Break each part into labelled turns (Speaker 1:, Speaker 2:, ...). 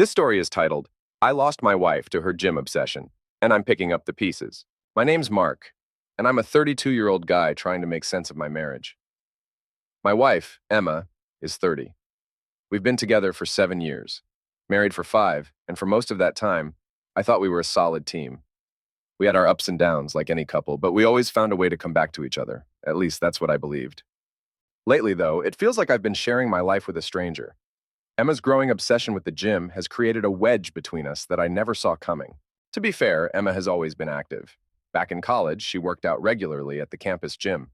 Speaker 1: This story is titled, I Lost My Wife to Her Gym Obsession, and I'm Picking Up the Pieces. My name's Mark, and I'm a 32-year-old guy trying to make sense of my marriage. My wife, Emma, is 30. We've been together for 7 years, married for 5, and for most of that time, I thought we were a solid team. We had our ups and downs like any couple, but we always found a way to come back to each other. At least that's what I believed. Lately, though, it feels like I've been sharing my life with a stranger. Emma's growing obsession with the gym has created a wedge between us that I never saw coming. To be fair, Emma has always been active. Back in college, she worked out regularly at the campus gym.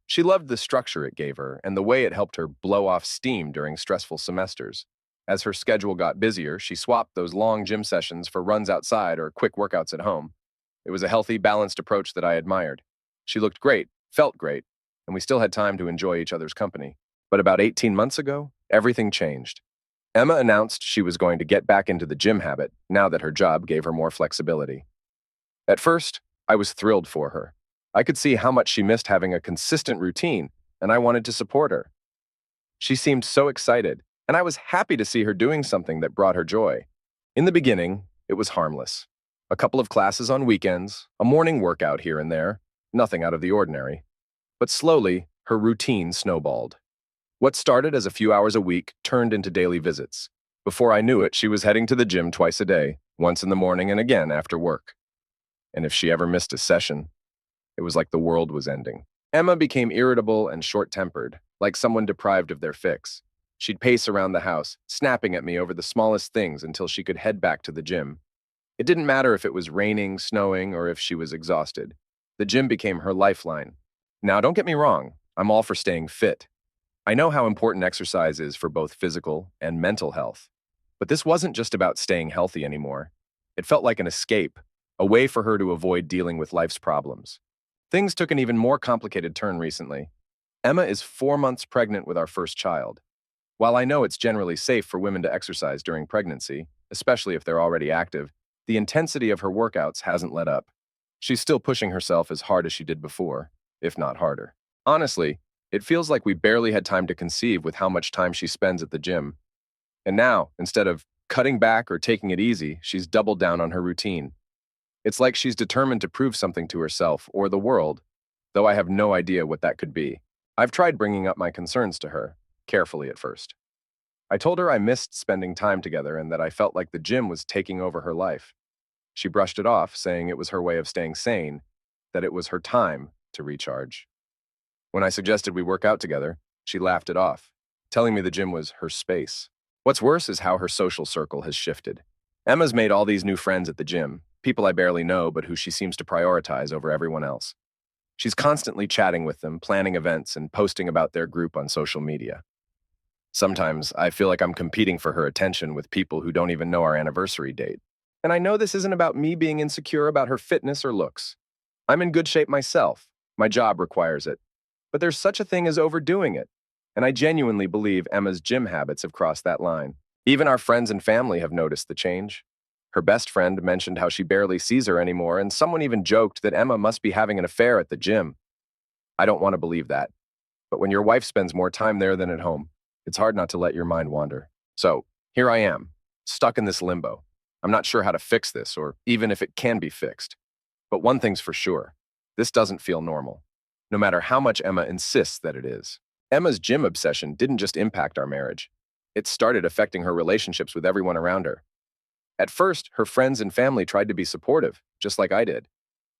Speaker 1: She loved the structure it gave her and the way it helped her blow off steam during stressful semesters. As her schedule got busier, she swapped those long gym sessions for runs outside or quick workouts at home. It was a healthy, balanced approach that I admired. She looked great, felt great, and we still had time to enjoy each other's company. But about 18 months ago, everything changed. Emma announced she was going to get back into the gym habit now that her job gave her more flexibility. At first, I was thrilled for her. I could see how much she missed having a consistent routine, and I wanted to support her. She seemed so excited, and I was happy to see her doing something that brought her joy. In the beginning, it was harmless. A couple of classes on weekends, a morning workout here and there, nothing out of the ordinary. But slowly, her routine snowballed. What started as a few hours a week turned into daily visits. Before I knew it, she was heading to the gym twice a day, once in the morning and again after work. And if she ever missed a session, it was like the world was ending. Emma became irritable and short-tempered, like someone deprived of their fix. She'd pace around the house, snapping at me over the smallest things until she could head back to the gym. It didn't matter if it was raining, snowing, or if she was exhausted. The gym became her lifeline. Now, don't get me wrong, I'm all for staying fit. I know how important exercise is for both physical and mental health. But this wasn't just about staying healthy anymore. It felt like an escape, a way for her to avoid dealing with life's problems. Things took an even more complicated turn recently. Emma is 4 months pregnant with our first child. While I know it's generally safe for women to exercise during pregnancy, especially if they're already active, the intensity of her workouts hasn't let up. She's still pushing herself as hard as she did before, if not harder. Honestly, it feels like we barely had time to conceive with how much time she spends at the gym. And now, instead of cutting back or taking it easy, she's doubled down on her routine. It's like she's determined to prove something to herself or the world, though I have no idea what that could be. I've tried bringing up my concerns to her, carefully at first. I told her I missed spending time together and that I felt like the gym was taking over her life. She brushed it off, saying it was her way of staying sane, that it was her time to recharge. When I suggested we work out together, she laughed it off, telling me the gym was her space. What's worse is how her social circle has shifted. Emma's made all these new friends at the gym, people I barely know but who she seems to prioritize over everyone else. She's constantly chatting with them, planning events, and posting about their group on social media. Sometimes I feel like I'm competing for her attention with people who don't even know our anniversary date. And I know this isn't about me being insecure about her fitness or looks. I'm in good shape myself. My job requires it. But there's such a thing as overdoing it. And I genuinely believe Emma's gym habits have crossed that line. Even our friends and family have noticed the change. Her best friend mentioned how she barely sees her anymore, and someone even joked that Emma must be having an affair at the gym. I don't want to believe that. But when your wife spends more time there than at home, it's hard not to let your mind wander. So, here I am, stuck in this limbo. I'm not sure how to fix this, or even if it can be fixed. But one thing's for sure, this doesn't feel normal, no matter how much Emma insists that it is. Emma's gym obsession didn't just impact our marriage. It started affecting her relationships with everyone around her. At first, her friends and family tried to be supportive, just like I did.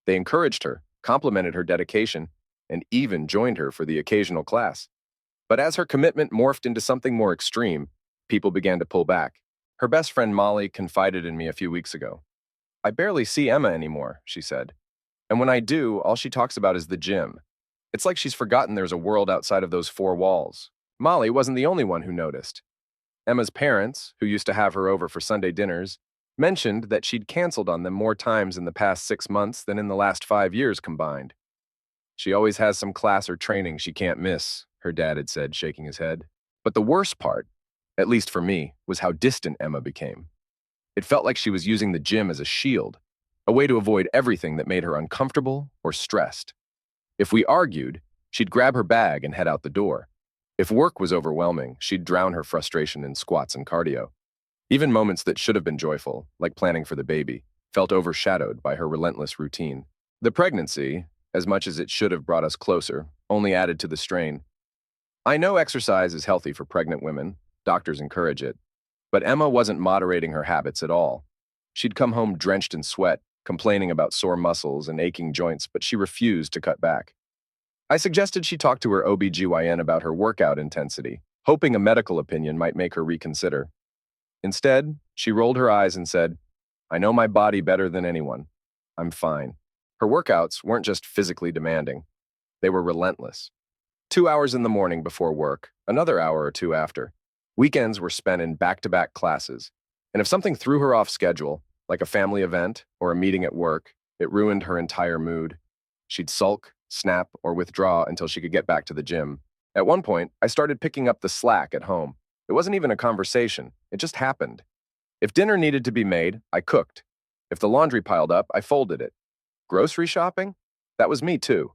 Speaker 1: They encouraged her, complimented her dedication, and even joined her for the occasional class. But as her commitment morphed into something more extreme, people began to pull back. Her best friend Molly confided in me a few weeks ago. I barely see Emma anymore, she said. And when I do, all she talks about is the gym. It's like she's forgotten there's a world outside of those 4 walls. Molly wasn't the only one who noticed. Emma's parents, who used to have her over for Sunday dinners, mentioned that she'd canceled on them more times in the past 6 months than in the last 5 years combined. She always has some class or training she can't miss, her dad had said, shaking his head. But the worst part, at least for me, was how distant Emma became. It felt like she was using the gym as a shield, a way to avoid everything that made her uncomfortable or stressed. If we argued, she'd grab her bag and head out the door. If work was overwhelming, she'd drown her frustration in squats and cardio. Even moments that should have been joyful, like planning for the baby, felt overshadowed by her relentless routine. The pregnancy, as much as it should have brought us closer, only added to the strain. I know exercise is healthy for pregnant women, doctors encourage it, but Emma wasn't moderating her habits at all. She'd come home drenched in sweat, complaining about sore muscles and aching joints, but she refused to cut back. I suggested she talk to her OBGYN about her workout intensity, hoping a medical opinion might make her reconsider. Instead, she rolled her eyes and said, "I know my body better than anyone. I'm fine." Her workouts weren't just physically demanding, they were relentless. 2 hours in the morning before work, another hour or two after. Weekends were spent in back-to-back classes, and if something threw her off schedule, like a family event or a meeting at work, it ruined her entire mood. She'd sulk, snap, or withdraw until she could get back to the gym. At one point, I started picking up the slack at home. It wasn't even a conversation, it just happened. If dinner needed to be made, I cooked. If the laundry piled up, I folded it. Grocery shopping? That was me too.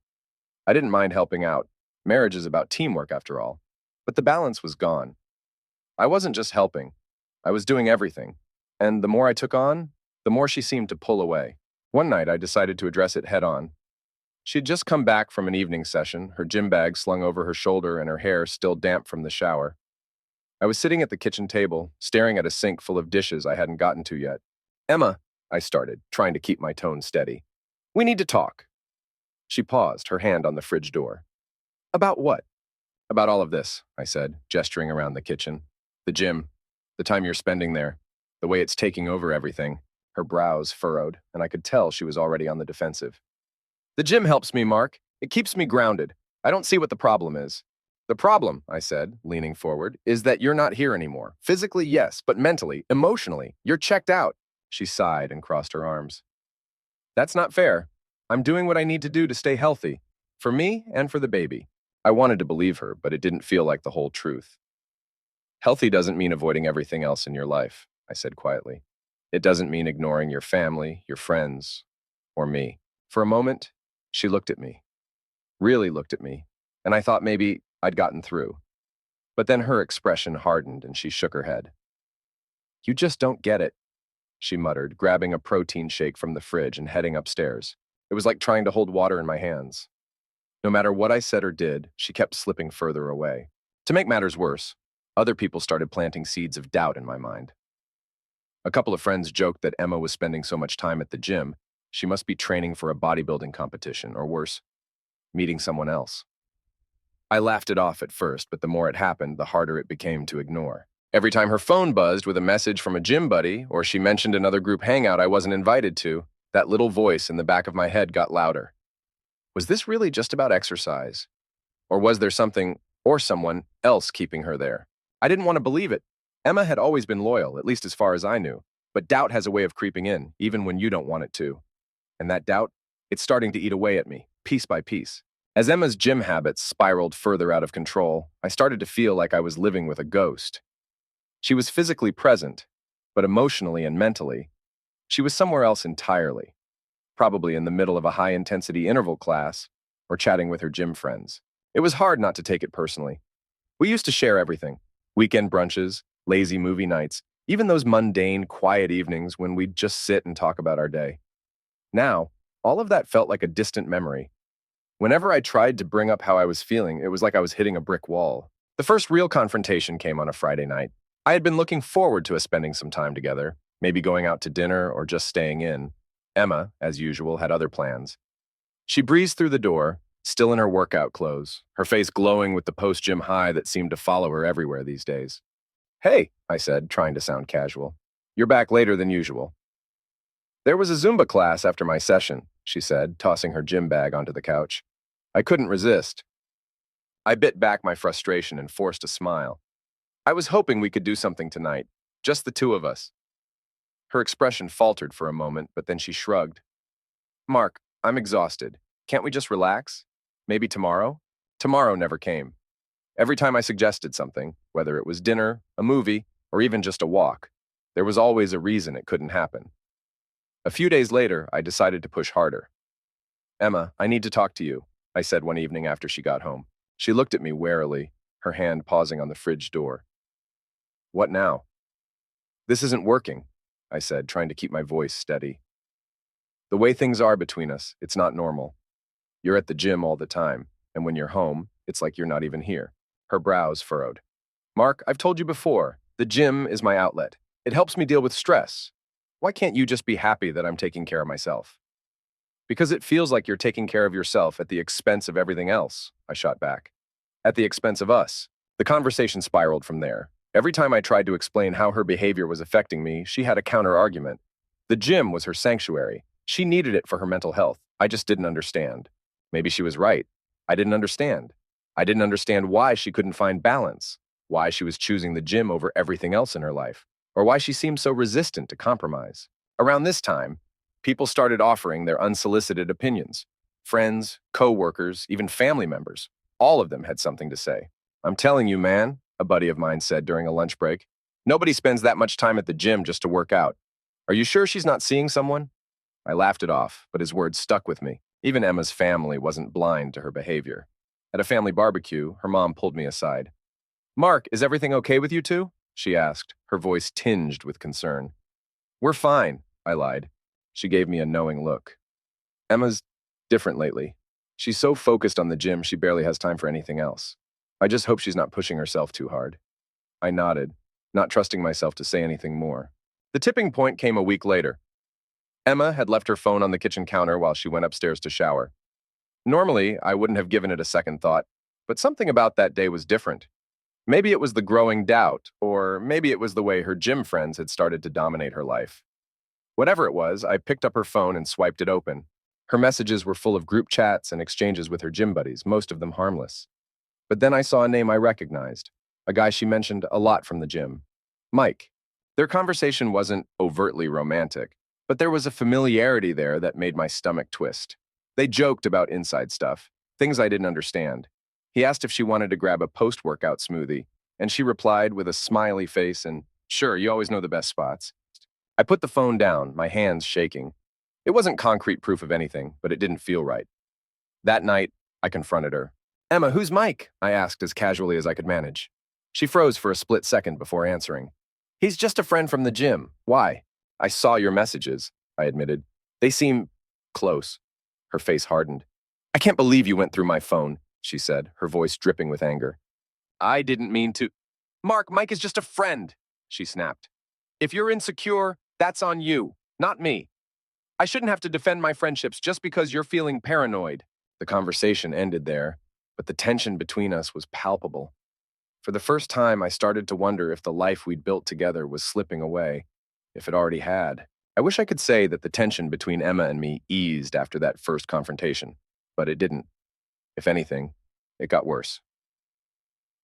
Speaker 1: I didn't mind helping out. Marriage is about teamwork after all. But the balance was gone. I wasn't just helping. I was doing everything. And the more I took on, the more she seemed to pull away. One night, I decided to address it head on. She'd just come back from an evening session, her gym bag slung over her shoulder and her hair still damp from the shower. I was sitting at the kitchen table, staring at a sink full of dishes I hadn't gotten to yet. "Emma," I started, trying to keep my tone steady. "We need to talk." She paused, her hand on the fridge door. "About what?" "About all of this," I said, gesturing around the kitchen. "The gym, the time you're spending there, the way it's taking over everything." Her brows furrowed, and I could tell she was already on the defensive. "The gym helps me, Mark. It keeps me grounded. I don't see what the problem is." "The problem," I said, leaning forward, "is that you're not here anymore. Physically, yes, but mentally, emotionally, you're checked out." She sighed and crossed her arms. "That's not fair. I'm doing what I need to do to stay healthy, for me and for the baby." I wanted to believe her, but it didn't feel like the whole truth. "Healthy doesn't mean avoiding everything else in your life," I said quietly. "It doesn't mean ignoring your family, your friends, or me." For a moment, she looked at me, really looked at me, and I thought maybe I'd gotten through. But then her expression hardened and she shook her head. "You just don't get it," she muttered, grabbing a protein shake from the fridge and heading upstairs. It was like trying to hold water in my hands. No matter what I said or did, she kept slipping further away. To make matters worse, other people started planting seeds of doubt in my mind. A couple of friends joked that Emma was spending so much time at the gym, she must be training for a bodybuilding competition, or worse, meeting someone else. I laughed it off at first, but the more it happened, the harder it became to ignore. Every time her phone buzzed with a message from a gym buddy, or she mentioned another group hangout I wasn't invited to, that little voice in the back of my head got louder. Was this really just about exercise? Or was there something or someone else keeping her there? I didn't want to believe it. Emma had always been loyal, at least as far as I knew. But doubt has a way of creeping in, even when you don't want it to. And that doubt, it's starting to eat away at me, piece by piece. As Emma's gym habits spiraled further out of control, I started to feel like I was living with a ghost. She was physically present, but emotionally and mentally, she was somewhere else entirely, probably in the middle of a high-intensity interval class or chatting with her gym friends. It was hard not to take it personally. We used to share everything: weekend brunches, lazy movie nights, even those mundane, quiet evenings when we'd just sit and talk about our day. Now, all of that felt like a distant memory. Whenever I tried to bring up how I was feeling, it was like I was hitting a brick wall. The first real confrontation came on a Friday night. I had been looking forward to us spending some time together, maybe going out to dinner or just staying in. Emma, as usual, had other plans. She breezed through the door, still in her workout clothes, her face glowing with the post-gym high that seemed to follow her everywhere these days. "Hey," I said, trying to sound casual. "You're back later than usual." "There was a Zumba class after my session," she said, tossing her gym bag onto the couch. I couldn't resist. I bit back my frustration and forced a smile. "I was hoping we could do something tonight, just the two of us." Her expression faltered for a moment, but then she shrugged. "Mark, I'm exhausted. Can't we just relax? Maybe tomorrow?" Tomorrow never came. Every time I suggested something, whether it was dinner, a movie, or even just a walk, there was always a reason it couldn't happen. A few days later, I decided to push harder. "Emma, I need to talk to you," I said one evening after she got home. She looked at me warily, her hand pausing on the fridge door. "What now?" This isn't working, I said, trying to keep my voice steady. The way things are between us, it's not normal. You're at the gym all the time, and when you're home, it's like you're not even here. Her brows furrowed. Mark, I've told you before, the gym is my outlet. It helps me deal with stress. Why can't you just be happy that I'm taking care of myself? Because it feels like you're taking care of yourself at the expense of everything else, I shot back. At the expense of us. The conversation spiraled from there. Every time I tried to explain how her behavior was affecting me, she had a counter-argument. The gym was her sanctuary. She needed it for her mental health. I just didn't understand. Maybe she was right. I didn't understand. I didn't understand why she couldn't find balance, why she was choosing the gym over everything else in her life, or why she seemed so resistant to compromise. Around this time, people started offering their unsolicited opinions. Friends, co-workers, even family members. All of them had something to say. I'm telling you, man, a buddy of mine said during a lunch break, nobody spends that much time at the gym just to work out. Are you sure she's not seeing someone? I laughed it off, but his words stuck with me. Even Emma's family wasn't blind to her behavior. At a family barbecue, her mom pulled me aside. Mark, is everything okay with you two? She asked, her voice tinged with concern. We're fine, I lied. She gave me a knowing look. Emma's different lately. She's so focused on the gym, she barely has time for anything else. I just hope she's not pushing herself too hard. I nodded, not trusting myself to say anything more. The tipping point came a week later. Emma had left her phone on the kitchen counter while she went upstairs to shower. Normally, I wouldn't have given it a second thought, but something about that day was different. Maybe it was the growing doubt, or maybe it was the way her gym friends had started to dominate her life. Whatever it was, I picked up her phone and swiped it open. Her messages were full of group chats and exchanges with her gym buddies, most of them harmless. But then I saw a name I recognized, a guy she mentioned a lot from the gym. Mike. Their conversation wasn't overtly romantic, but there was a familiarity there that made my stomach twist. They joked about inside stuff, things I didn't understand. He asked if she wanted to grab a post-workout smoothie, and she replied with a smiley face and, sure, you always know the best spots. I put the phone down, my hands shaking. It wasn't concrete proof of anything, but it didn't feel right. That night, I confronted her. Emma, who's Mike? I asked as casually as I could manage. She froze for a split second before answering. He's just a friend from the gym. Why? I saw your messages, I admitted. They seem close. Her face hardened. I can't believe you went through my phone, she said, her voice dripping with anger. I didn't mean to. Mike is just a friend, she snapped. If you're insecure, that's on you, not me. I shouldn't have to defend my friendships just because you're feeling paranoid. The conversation ended there, but the tension between us was palpable. For the first time, I started to wonder if the life we'd built together was slipping away, if it already had. I wish I could say that the tension between Emma and me eased after that first confrontation, but it didn't. If anything, it got worse.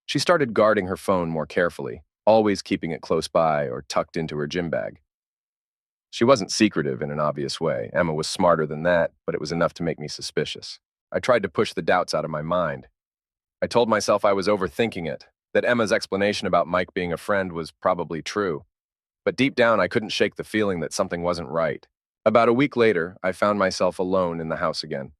Speaker 1: She started guarding her phone more carefully, always keeping it close by or tucked into her gym bag. She wasn't secretive in an obvious way. Emma was smarter than that, but it was enough to make me suspicious. I tried to push the doubts out of my mind. I told myself I was overthinking it, that Emma's explanation about Mike being a friend was probably true. But deep down, I couldn't shake the feeling that something wasn't right. About a week later, I found myself alone in the house again.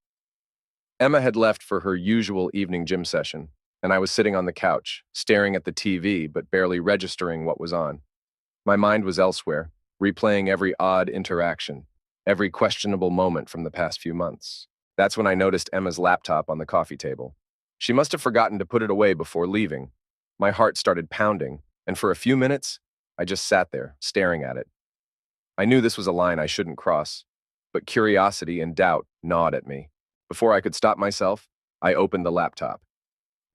Speaker 1: Emma had left for her usual evening gym session, and I was sitting on the couch, staring at the TV but barely registering what was on. My mind was elsewhere, replaying every odd interaction, every questionable moment from the past few months. That's when I noticed Emma's laptop on the coffee table. She must have forgotten to put it away before leaving. My heart started pounding, and for a few minutes, I just sat there, staring at it. I knew this was a line I shouldn't cross, but curiosity and doubt gnawed at me. Before I could stop myself, I opened the laptop.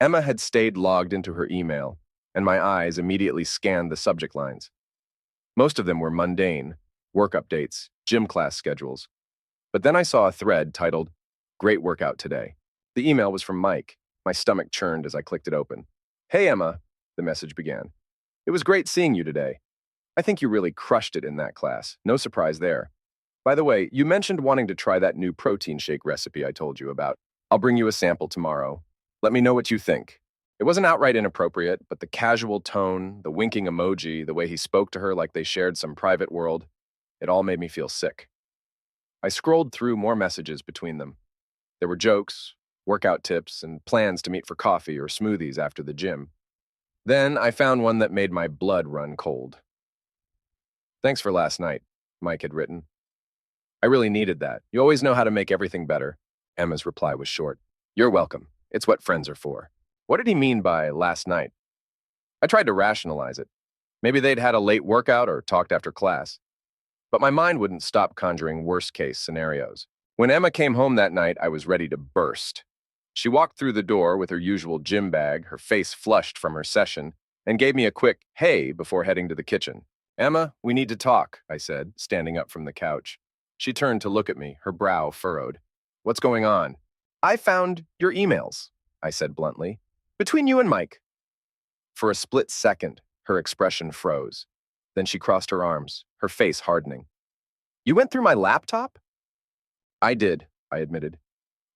Speaker 1: Emma had stayed logged into her email, and my eyes immediately scanned the subject lines. Most of them were mundane, work updates, gym class schedules. But then I saw a thread titled, Great Workout Today. The email was from Mike. My stomach churned as I clicked it open. Hey, Emma, the message began. It was great seeing you today. I think you really crushed it in that class. No surprise there. By the way, you mentioned wanting to try that new protein shake recipe I told you about. I'll bring you a sample tomorrow. Let me know what you think. It wasn't outright inappropriate, but the casual tone, the winking emoji, the way he spoke to her like they shared some private world, it all made me feel sick. I scrolled through more messages between them. There were jokes, workout tips, and plans to meet for coffee or smoothies after the gym. Then I found one that made my blood run cold. Thanks for last night, Mike had written. I really needed that. You always know how to make everything better. Emma's reply was short. You're welcome. It's what friends are for. What did he mean by last night? I tried to rationalize it. Maybe they'd had a late workout or talked after class. But my mind wouldn't stop conjuring worst-case scenarios. When Emma came home that night, I was ready to burst. She walked through the door with her usual gym bag, her face flushed from her session, and gave me a quick, hey, before heading to the kitchen. Emma, we need to talk, I said, standing up from the couch. She turned to look at me, her brow furrowed. What's going on? I found your emails, I said bluntly. Between you and Mike. For a split second, her expression froze. Then she crossed her arms, her face hardening. You went through my laptop? I did, I admitted.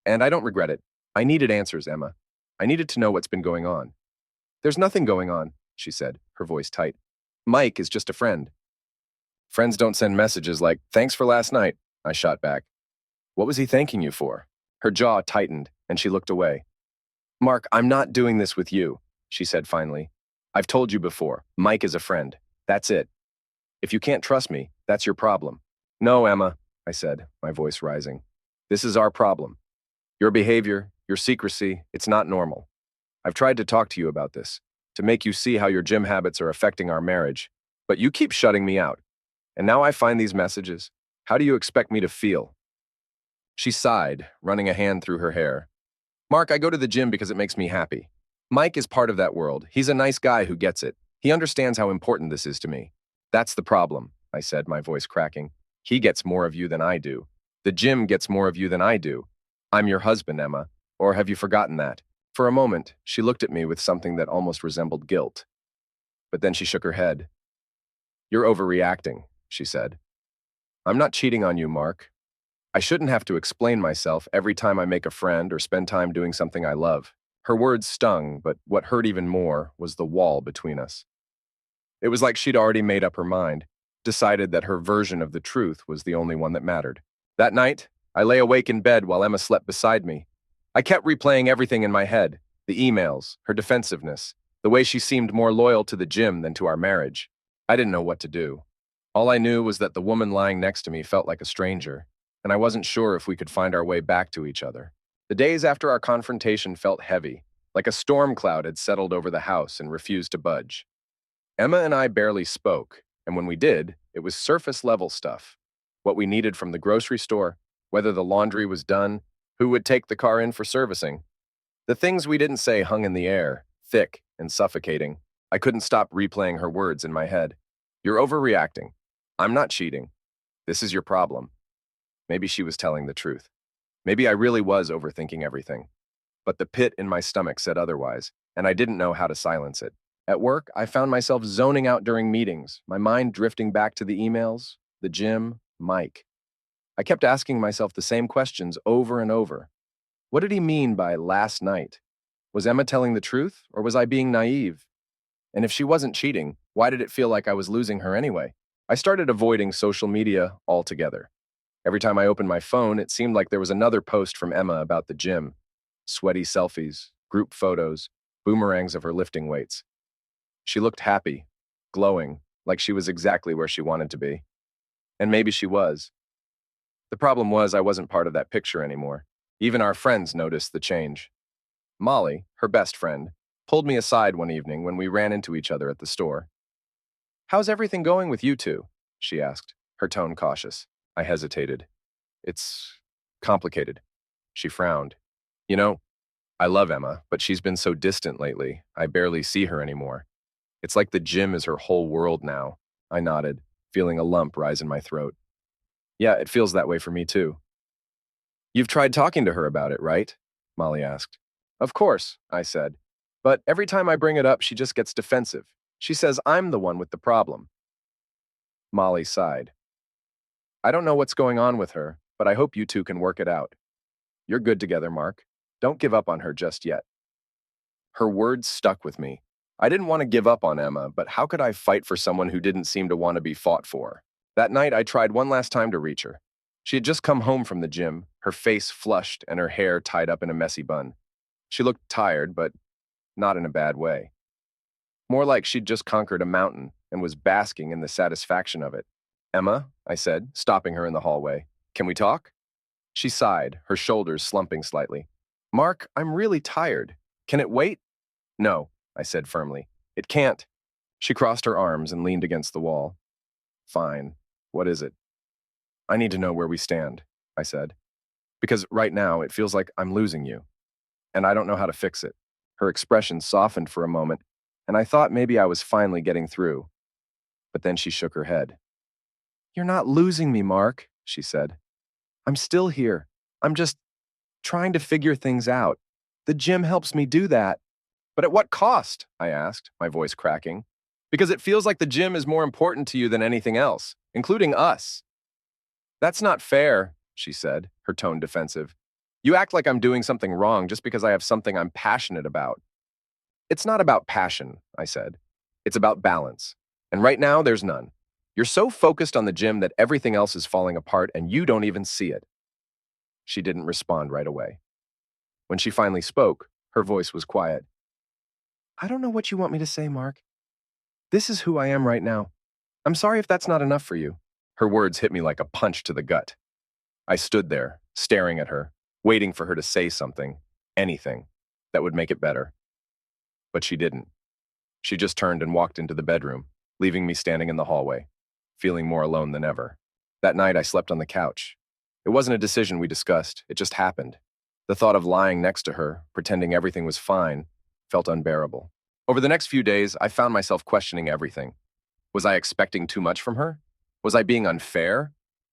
Speaker 1: And I don't regret it. I needed answers, Emma. I needed to know what's been going on. There's nothing going on, she said, her voice tight. Mike is just a friend. Friends don't send messages like, thanks for last night, I shot back. What was he thanking you for? Her jaw tightened, and she looked away. Mark, I'm not doing this with you, she said finally. I've told you before, Mike is a friend. That's it. If you can't trust me, that's your problem. No, Emma, I said, my voice rising. This is our problem. Your behavior, your secrecy, it's not normal. I've tried to talk to you about this, to make you see how your gym habits are affecting our marriage, but you keep shutting me out. And now I find these messages. How do you expect me to feel? She sighed, running a hand through her hair. Mark, I go to the gym because it makes me happy. Mike is part of that world. He's a nice guy who gets it. He understands how important this is to me. That's the problem, I said, my voice cracking. He gets more of you than I do. The gym gets more of you than I do. I'm your husband, Emma. Or have you forgotten that? For a moment, she looked at me with something that almost resembled guilt. But then she shook her head. You're overreacting, she said. I'm not cheating on you, Mark. I shouldn't have to explain myself every time I make a friend or spend time doing something I love. Her words stung, but what hurt even more was the wall between us. It was like she'd already made up her mind, decided that her version of the truth was the only one that mattered. That night, I lay awake in bed while Emma slept beside me. I kept replaying everything in my head, the emails, her defensiveness, the way she seemed more loyal to the gym than to our marriage. I didn't know what to do. All I knew was that the woman lying next to me felt like a stranger, and I wasn't sure if we could find our way back to each other. The days after our confrontation felt heavy, like a storm cloud had settled over the house and refused to budge. Emma and I barely spoke, and when we did, it was surface-level stuff. What we needed from the grocery store, whether the laundry was done, who would take the car in for servicing. The things we didn't say hung in the air, thick and suffocating. I couldn't stop replaying her words in my head. You're overreacting. I'm not cheating. This is your problem. Maybe she was telling the truth. Maybe I really was overthinking everything. But the pit in my stomach said otherwise, and I didn't know how to silence it. At work, I found myself zoning out during meetings, my mind drifting back to the emails, the gym, Mike. I kept asking myself the same questions over and over. What did he mean by last night? Was Emma telling the truth, or was I being naive? And if she wasn't cheating, why did it feel like I was losing her anyway? I started avoiding social media altogether. Every time I opened my phone, it seemed like there was another post from Emma about the gym. Sweaty selfies, group photos, boomerangs of her lifting weights. She looked happy, glowing, like she was exactly where she wanted to be. And maybe she was. The problem was I wasn't part of that picture anymore. Even our friends noticed the change. Molly, her best friend, pulled me aside one evening when we ran into each other at the store. How's everything going with you two? She asked, her tone cautious. I hesitated. It's complicated. She frowned. You know, I love Emma, but she's been so distant lately, I barely see her anymore. It's like the gym is her whole world now. I nodded, feeling a lump rise in my throat. Yeah, it feels that way for me too. You've tried talking to her about it, right? Molly asked. Of course, I said. But every time I bring it up, she just gets defensive. She says I'm the one with the problem. Molly sighed. I don't know what's going on with her, but I hope you two can work it out. You're good together, Mark. Don't give up on her just yet. Her words stuck with me. I didn't want to give up on Emma, but how could I fight for someone who didn't seem to want to be fought for? That night, I tried one last time to reach her. She had just come home from the gym, her face flushed and her hair tied up in a messy bun. She looked tired, but not in a bad way. More like she'd just conquered a mountain and was basking in the satisfaction of it. Emma, I said, stopping her in the hallway. Can we talk? She sighed, her shoulders slumping slightly. Mark, I'm really tired. Can it wait? No, I said firmly. It can't. She crossed her arms and leaned against the wall. Fine. What is it? I need to know where we stand, I said. Because right now it feels like I'm losing you, and I don't know how to fix it. Her expression softened for a moment, and I thought maybe I was finally getting through. But then she shook her head. You're not losing me, Mark, she said. I'm still here. I'm just trying to figure things out. The gym helps me do that. But at what cost? I asked, my voice cracking. Because it feels like the gym is more important to you than anything else, including us. That's not fair, she said, her tone defensive. You act like I'm doing something wrong just because I have something I'm passionate about. It's not about passion, I said. It's about balance. And right now, there's none. You're so focused on the gym that everything else is falling apart and you don't even see it. She didn't respond right away. When she finally spoke, her voice was quiet. I don't know what you want me to say, Mark. This is who I am right now. I'm sorry if that's not enough for you. Her words hit me like a punch to the gut. I stood there, staring at her, waiting for her to say something, anything, that would make it better. But she didn't. She just turned and walked into the bedroom, leaving me standing in the hallway, feeling more alone than ever. That night, I slept on the couch. It wasn't a decision we discussed, it just happened. The thought of lying next to her, pretending everything was fine, felt unbearable. Over the next few days, I found myself questioning everything. Was I expecting too much from her? Was I being unfair?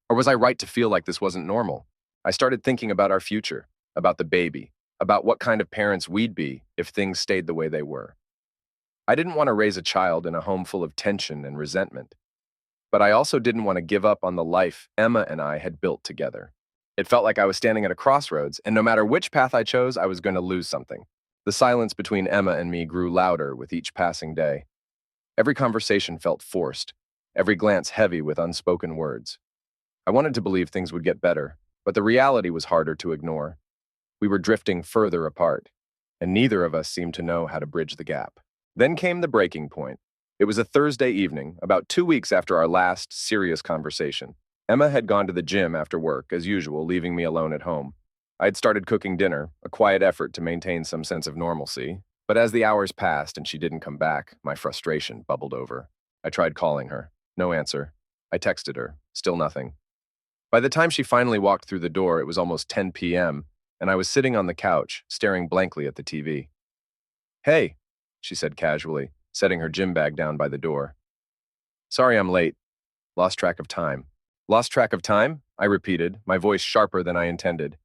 Speaker 1: Or was I right to feel like this wasn't normal? I started thinking about our future, about the baby, about what kind of parents we'd be if things stayed the way they were. I didn't want to raise a child in a home full of tension and resentment. But I also didn't want to give up on the life Emma and I had built together. It felt like I was standing at a crossroads, and no matter which path I chose, I was going to lose something. The silence between Emma and me grew louder with each passing day. Every conversation felt forced, every glance heavy with unspoken words. I wanted to believe things would get better, but the reality was harder to ignore. We were drifting further apart, and neither of us seemed to know how to bridge the gap. Then came the breaking point. It was a Thursday evening, about 2 weeks after our last serious conversation. Emma had gone to the gym after work, as usual, leaving me alone at home. I had started cooking dinner, a quiet effort to maintain some sense of normalcy, but as the hours passed and she didn't come back, my frustration bubbled over. I tried calling her. No answer. I texted her. Still nothing. By the time she finally walked through the door, it was almost 10 p.m., and I was sitting on the couch, staring blankly at the TV. Hey, she said casually, setting her gym bag down by the door. Sorry I'm late. Lost track of time. Lost track of time? I repeated, my voice sharper than I intended.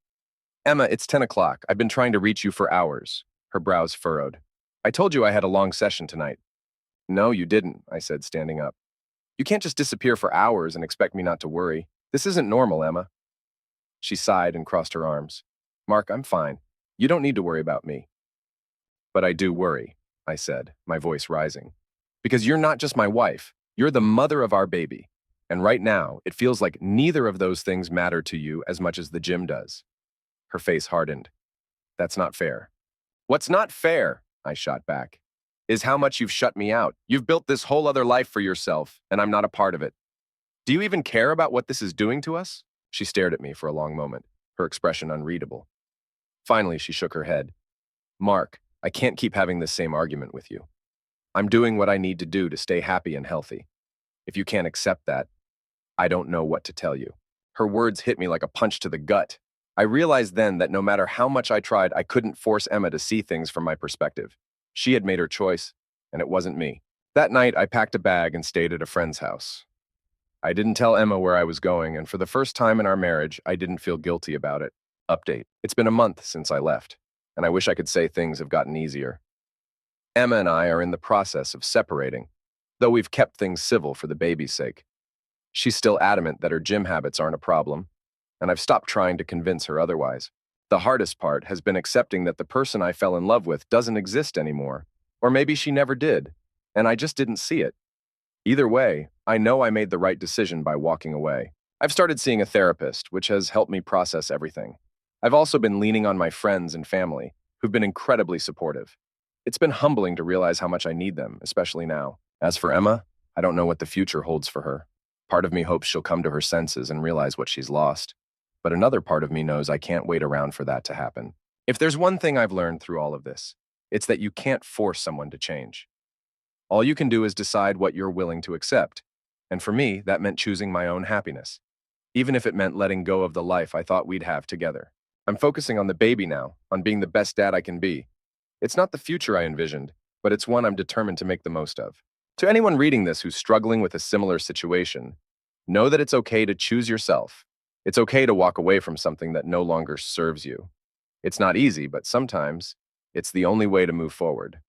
Speaker 1: Emma, it's 10 o'clock. I've been trying to reach you for hours. Her brows furrowed. I told you I had a long session tonight. No, you didn't, I said, standing up. You can't just disappear for hours and expect me not to worry. This isn't normal, Emma. She sighed and crossed her arms. Mark, I'm fine. You don't need to worry about me. But I do worry, I said, my voice rising. Because you're not just my wife. You're the mother of our baby. And right now, it feels like neither of those things matter to you as much as the gym does. Her face hardened. That's not fair. What's not fair, I shot back, is how much you've shut me out. You've built this whole other life for yourself, and I'm not a part of it. Do you even care about what this is doing to us? She stared at me for a long moment, her expression unreadable. Finally, she shook her head. Mark, I can't keep having this same argument with you. I'm doing what I need to do to stay happy and healthy. If you can't accept that, I don't know what to tell you. Her words hit me like a punch to the gut. I realized then that no matter how much I tried, I couldn't force Emma to see things from my perspective. She had made her choice, and it wasn't me. That night, I packed a bag and stayed at a friend's house. I didn't tell Emma where I was going, and for the first time in our marriage, I didn't feel guilty about it. Update. It's been a month since I left, and I wish I could say things have gotten easier. Emma and I are in the process of separating, though we've kept things civil for the baby's sake. She's still adamant that her gym habits aren't a problem, and I've stopped trying to convince her otherwise. The hardest part has been accepting that the person I fell in love with doesn't exist anymore, or maybe she never did, and I just didn't see it. Either way, I know I made the right decision by walking away. I've started seeing a therapist, which has helped me process everything. I've also been leaning on my friends and family, who've been incredibly supportive. It's been humbling to realize how much I need them, especially now. As for Emma, I don't know what the future holds for her. Part of me hopes she'll come to her senses and realize what she's lost, but another part of me knows I can't wait around for that to happen. If there's one thing I've learned through all of this, it's that you can't force someone to change. All you can do is decide what you're willing to accept. And for me, that meant choosing my own happiness, even if it meant letting go of the life I thought we'd have together. I'm focusing on the baby now, on being the best dad I can be. It's not the future I envisioned, but it's one I'm determined to make the most of. To anyone reading this who's struggling with a similar situation, know that it's okay to choose yourself. It's okay to walk away from something that no longer serves you. It's not easy, but sometimes it's the only way to move forward.